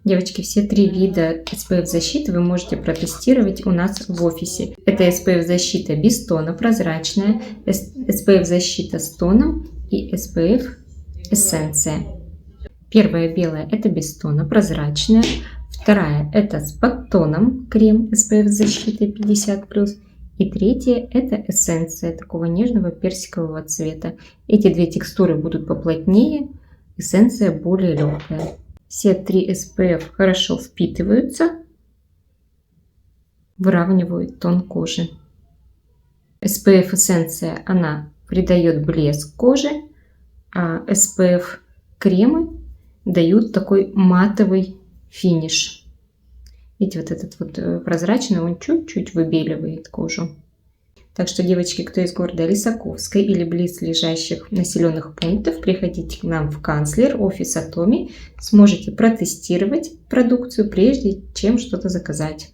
Девочки, все 3 вида SPF защиты вы можете протестировать у нас в офисе. Это SPF защита без тона, прозрачная, SPF защита с тоном и SPF эссенция. Первая белая это без тона, прозрачная. Вторая это с подтоном крем SPF защиты 50+. И третья это эссенция такого нежного персикового цвета. Эти 2 текстуры будут поплотнее, эссенция более легкая. Все 3 SPF хорошо впитываются, выравнивают тон кожи. SPF эссенция, она придает блеск коже, а SPF кремы дают такой матовый финиш. Видите, вот этот вот прозрачный, он чуть-чуть выбеливает кожу. Так что, девочки, кто из города Лисаковской или близлежащих населенных пунктов, приходите к нам в канцлер, офис Атоми, сможете протестировать продукцию, прежде чем что-то заказать.